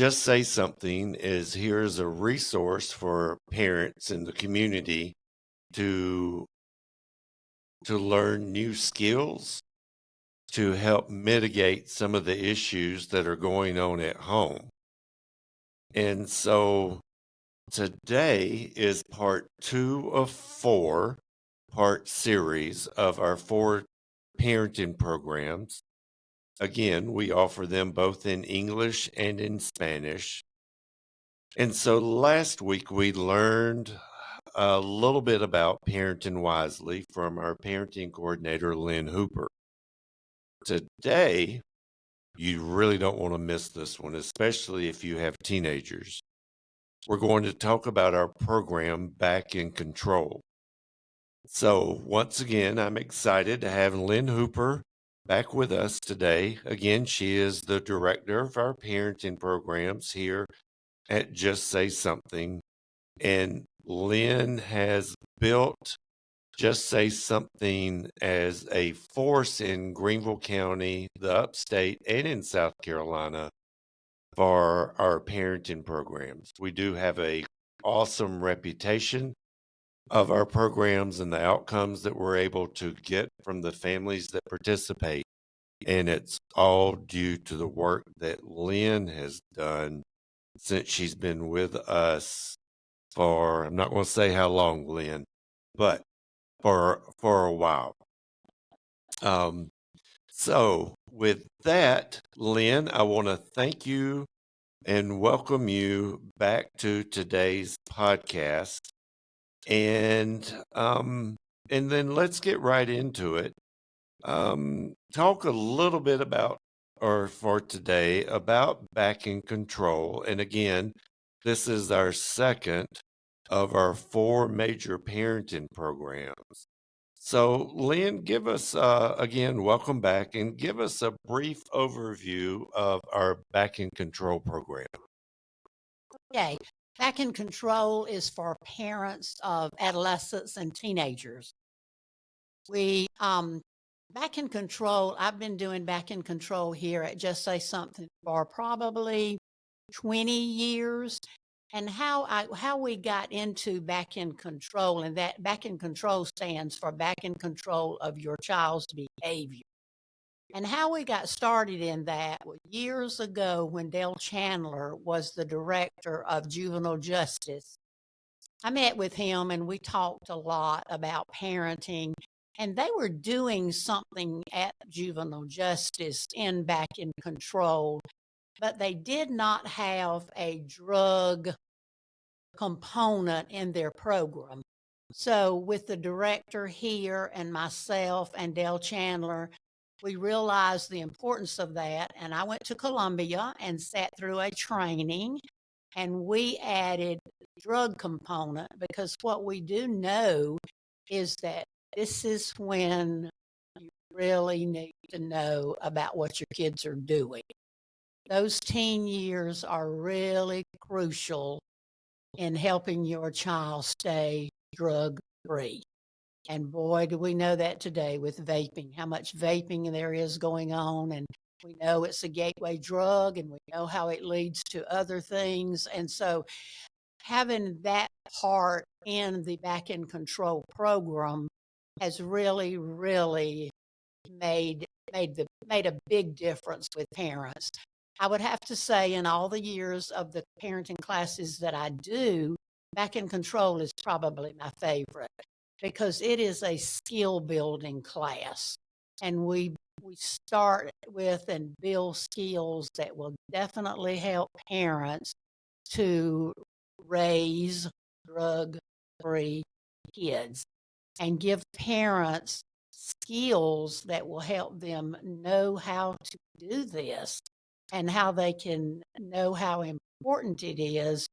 Just Say Something is here's a resource for parents in the community to learn new skills to help mitigate some of the issues that are going on at home. And so today is part 2 of 4 part series of our 4 parenting programs. Again, we offer them both in English and in Spanish. And so last week we learned a little bit about parenting wisely from our parenting coordinator, Lynn Hooper. Today, you really don't want to miss this one, especially if you have teenagers. We're going to talk about our program, Back in Control. So once again, I'm excited to have Lynn Hooper back with us today. Again, she is the director of our parenting programs here at Just Say Something. And Lynn has built Just Say Something as a force in Greenville County, the Upstate, and in South Carolina for our parenting programs. We do have a awesome reputation of our programs and the outcomes that we're able to get from the families that participate. And it's all due to the work that Lynn has done since she's been with us for, I'm not going to say how long, Lynn, but for a while. So with that, Lynn, I want to thank you and welcome you back to today's podcast. And then let's get right into it. Talk a little bit about, or for today, about Back in Control. And again, this is our second of our 4 major parenting programs. So, Lynn, give us, again, welcome back, and give us a brief overview of our Back in Control program. Okay. Back in Control is for parents of adolescents and teenagers. We, Back in Control, I've been doing Back in Control here at Just Say Something for probably 20 years. And how we got into Back in Control, and that Back in Control stands for Back in Control of Your Child's Behavior. And how we got started in that was years ago when Dale Chandler was the director of juvenile justice. I met with him and we talked a lot about parenting, and they were doing something at juvenile justice in Back in Control, but they did not have a drug component in their program. So with the director here and myself and Dale Chandler, we realized the importance of that. And I went to Columbia and sat through a training, and we added drug component, because what we do know is that this is when you really need to know about what your kids are doing. Those teen years are really crucial in helping your child stay drug free. And boy, do we know that today with vaping, how much vaping there is going on. And we know it's a gateway drug, and we know how it leads to other things. And so having that part in the Back in Control program has really, really made a big difference with parents. I would have to say, in all the years of the parenting classes that I do, Back in Control is probably my favorite, because it is a skill building class. And we start with and build skills that will definitely help parents to raise drug-free kids, and give parents skills that will help them know how to do this, and how they can know how important it is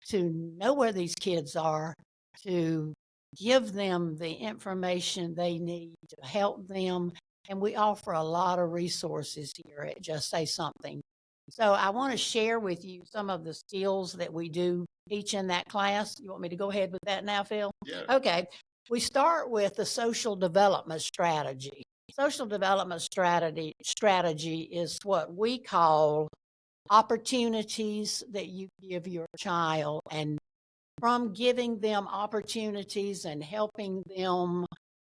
to know where these kids are, to give them the information they need to help them. And we offer a lot of resources here at Just Say Something. So I want to share with you some of the skills that we do teach in that class. You want me to go ahead with that now, Phil? Yeah. Okay. We start with the social development strategy. Social development strategy is what we call opportunities that you give your child, and from giving them opportunities and helping them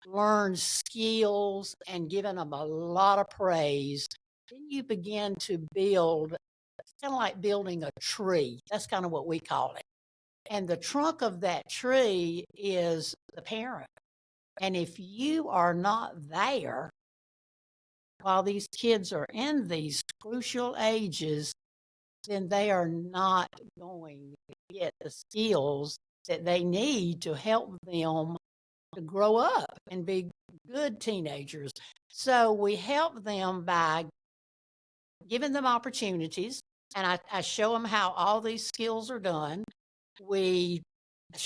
learn skills and giving them a lot of praise, then you begin to build. It's kind of like building a tree. That's kind of what we call it. And the trunk of that tree is the parent. And if you are not there while these kids are in these crucial ages, then they are not going to get the skills that they need to help them to grow up and be good teenagers. So we help them by giving them opportunities, and I show them how all these skills are done. We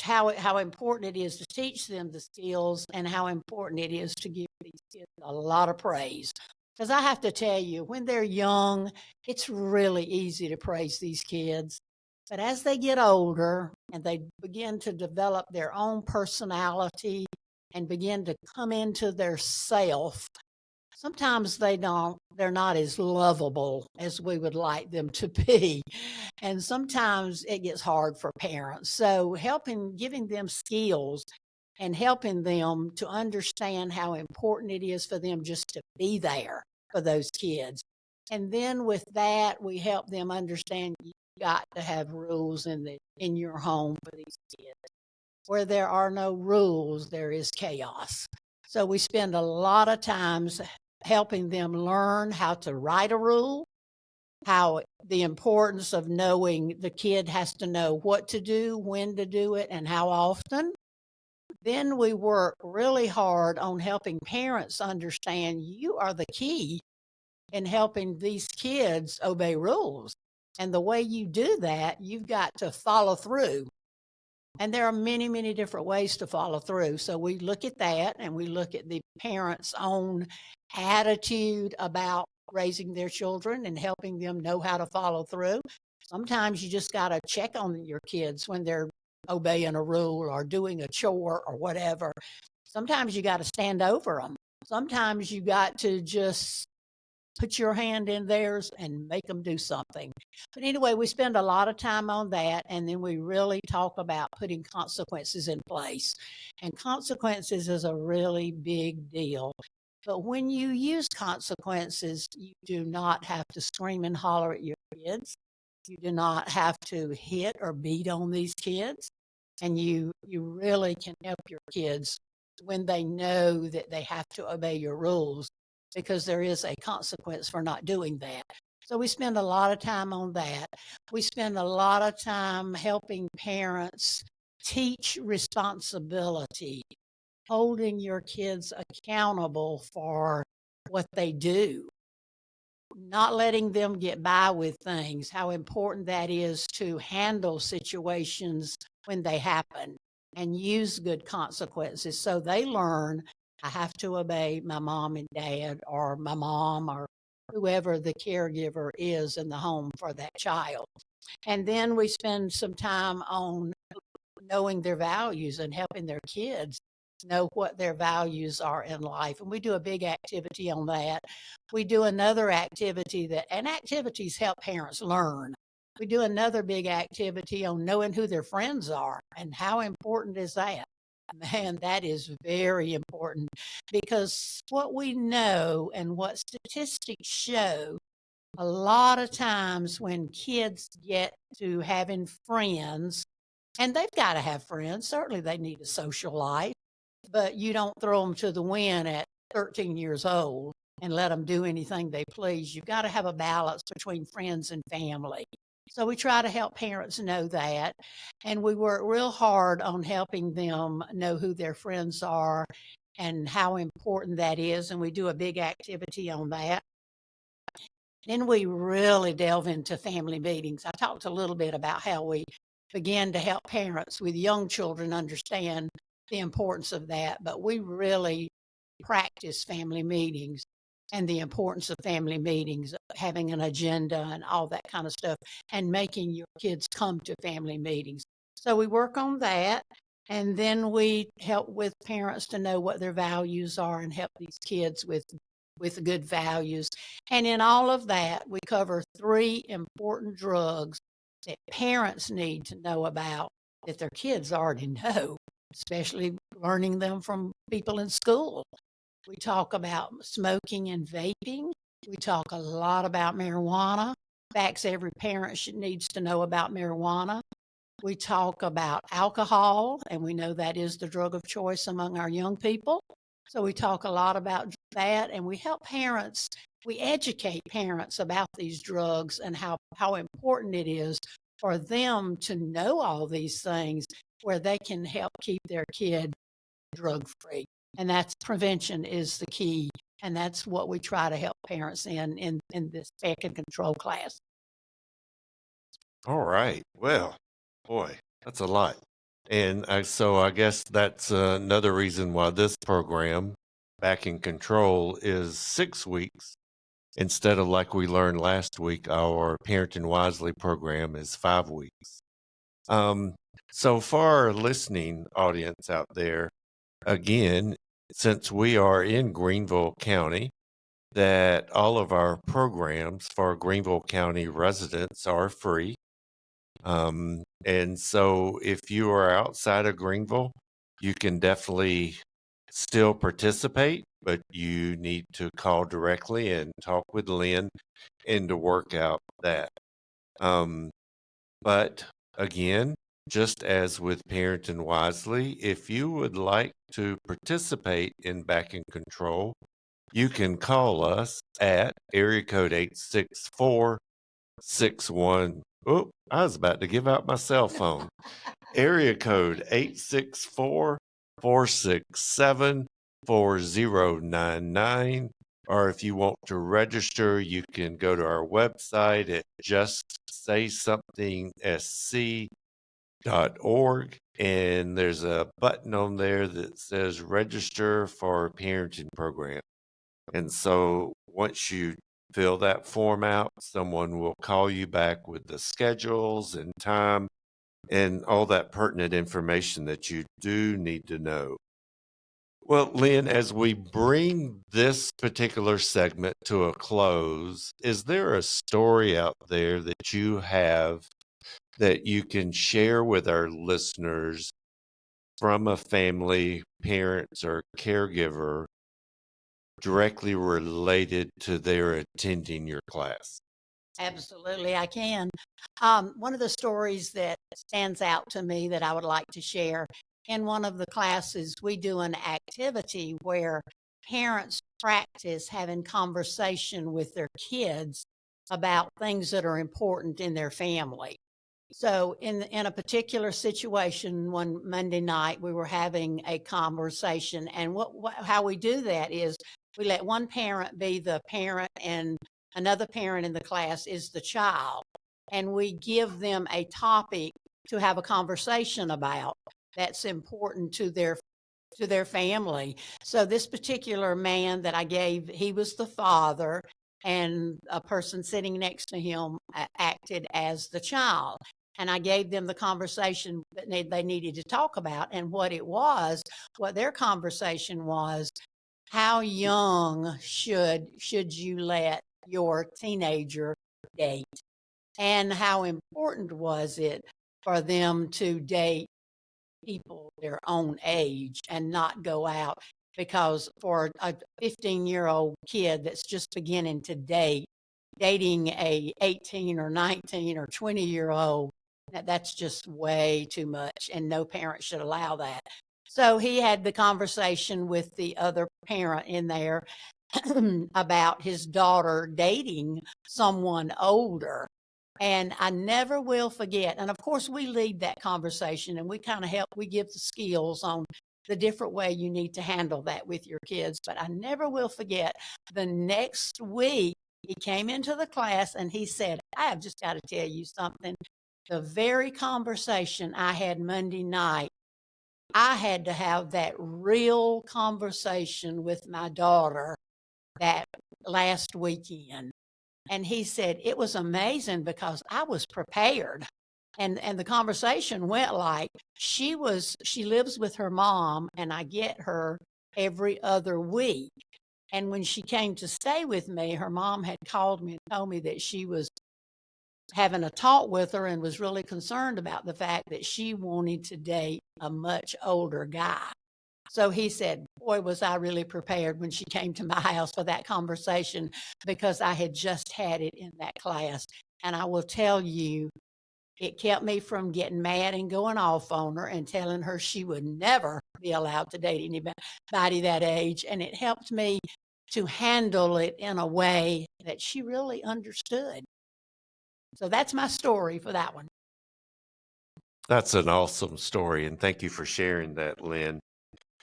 how important it is to teach them the skills, and how important it is to give these kids a lot of praise. Because I have to tell you, when they're young, it's really easy to praise these kids. But as they get older and they begin to develop their own personality and begin to come into their self, sometimes they're not as lovable as we would like them to be. And sometimes it gets hard for parents. So giving them skills and helping them to understand how important it is for them just to be there for those kids. And then with that, we help them understand you got to have rules in your home for these kids. Where there are no rules, there is chaos. So we spend a lot of times helping them learn how to write a rule, how the importance of knowing the kid has to know what to do, when to do it, and how often. Then we work really hard on helping parents understand you are the key in helping these kids obey rules. And the way you do that, you've got to follow through. And there are many, many different ways to follow through. So we look at that, and we look at the parents' own attitude about raising their children and helping them know how to follow through. Sometimes you just got to check on your kids when they're obeying a rule or doing a chore or whatever. Sometimes you got to stand over them. Sometimes you got to just put your hand in theirs and make them do something. But anyway, we spend a lot of time on that, and then we really talk about putting consequences in place. And consequences is a really big deal. But when you use consequences, you do not have to scream and holler at your kids. You do not have to hit or beat on these kids. And you really can help your kids when they know that they have to obey your rules, because there is a consequence for not doing that. So we spend a lot of time on that. We spend a lot of time helping parents teach responsibility, holding your kids accountable for what they do, not letting them get by with things, how important that is to handle situations when they happen and use good consequences so they learn I have to obey my mom and dad, or my mom, or whoever the caregiver is in the home for that child. And then we spend some time on knowing their values and helping their kids know what their values are in life. And we do a big activity on that. We do another activity and activities help parents learn. We do another big activity on knowing who their friends are, and how important is that? Man, that is very important, because what we know and what statistics show, a lot of times when kids get to having friends, and they've got to have friends, certainly they need a social life, but you don't throw them to the wind at 13 years old and let them do anything they please. You've got to have a balance between friends and family. So we try to help parents know that, and we work real hard on helping them know who their friends are and how important that is, and we do a big activity on that. Then we really delve into family meetings. I talked a little bit about how we begin to help parents with young children understand the importance of that, but we really practice family meetings and the importance of family meetings, having an agenda and all that kind of stuff, and making your kids come to family meetings. So we work on that, and then we help with parents to know what their values are and help these kids with with good values. And in all of that, we cover 3 important drugs that parents need to know about that their kids already know, especially learning them from people in school. We talk about smoking and vaping. We talk a lot about marijuana. Facts every parent needs to know about marijuana. We talk about alcohol, and we know that is the drug of choice among our young people. So we talk a lot about that, and we help parents, we educate parents about these drugs and how important it is for them to know all these things where they can help keep their kid drug free. And that's prevention is the key. And that's what we try to help parents in this back and control class. All right. Well, boy, that's a lot. And so I guess that's another reason why this program, Back in Control, is 6 weeks instead of like we learned last week, our Parenting Wisely program is 5 weeks. So for our listening audience out there, again, since we are in Greenville County, that all of our programs for Greenville County residents are free. And so if you are outside of Greenville, you can definitely still participate, but you need to call directly and talk with Lynn and to work out that. But again, just as with Parenting Wisely, if you would like to participate in Back in Control, you can call us at area code 864-61. Oh, I was about to give out my cell phone. Area code 864-467-4099. Or if you want to register, you can go to our website at justsaysomethingsc.org. And there's a button on there that says register for parenting program. And so once you fill that form out, someone will call you back with the schedules and time and all that pertinent information that you do need to know. Well, Lynn, as we bring this particular segment to a close, is there a story out there that you have that you can share with our listeners from a family, parents, or caregiver directly related to their attending your class? Absolutely, I can. One of the stories that stands out to me that I would like to share in one of the classes, we do an activity where parents practice having conversation with their kids about things that are important in their family. So, in a particular situation, one Monday night, we were having a conversation, and how we do that is we let one parent be the parent, and another parent in the class is the child, and we give them a topic to have a conversation about that's important to their family. So this particular man that I gave, he was the father, and a person sitting next to him acted as the child. And I gave them the conversation that they needed to talk about. And what their conversation was, how young should you let your teenager date? And how important was it for them to date people their own age and not go out? Because for a 15-year-old kid that's just beginning to dating a 18 or 19 or 20-year-old, that's just way too much, and no parent should allow that. So he had the conversation with the other parent in there about his daughter dating someone older. And I never will forget. And of course, we lead that conversation and we kind of we give the skills on the different way you need to handle that with your kids. But I never will forget the next week, he came into the class and he said, I have just got to tell you something. The very conversation I had Monday night, I had to have that real conversation with my daughter that last weekend. And he said, it was amazing because I was prepared. And the conversation went like, she lives with her mom and I get her every other week. And when she came to stay with me, her mom had called me and told me that she was having a talk with her and was really concerned about the fact that she wanted to date a much older guy. So he said, boy, was I really prepared when she came to my house for that conversation, because I had just had it in that class. And I will tell you, it kept me from getting mad and going off on her and telling her she would never be allowed to date anybody that age. And it helped me to handle it in a way that she really understood. So that's my story for that one. That's an awesome story, and thank you for sharing that, Lynn.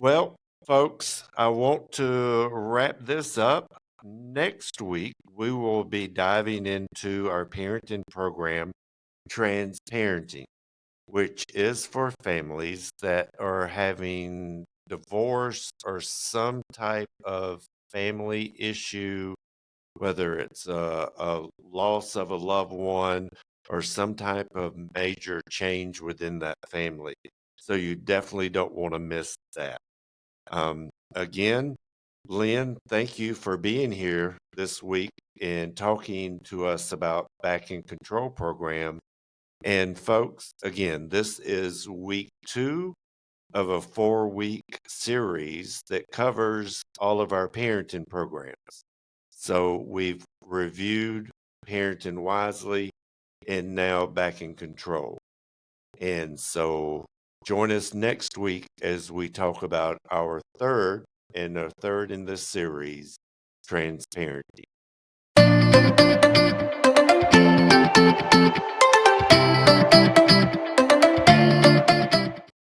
Well, folks, I want to wrap this up. Next week, we will be diving into our parenting program, Transparenting, which is for families that are having divorce or some type of family issue, whether it's a loss of a loved one or some type of major change within that family. So you definitely don't want to miss that. Again, Lynn, thank you for being here this week and talking to us about Back in Control program. And folks, again, this is week 2 of a 4-week series that covers all of our parenting programs. So we've reviewed Parenting Wisely and now Back in Control. And so join us next week as we talk about our third in this series, Transparency.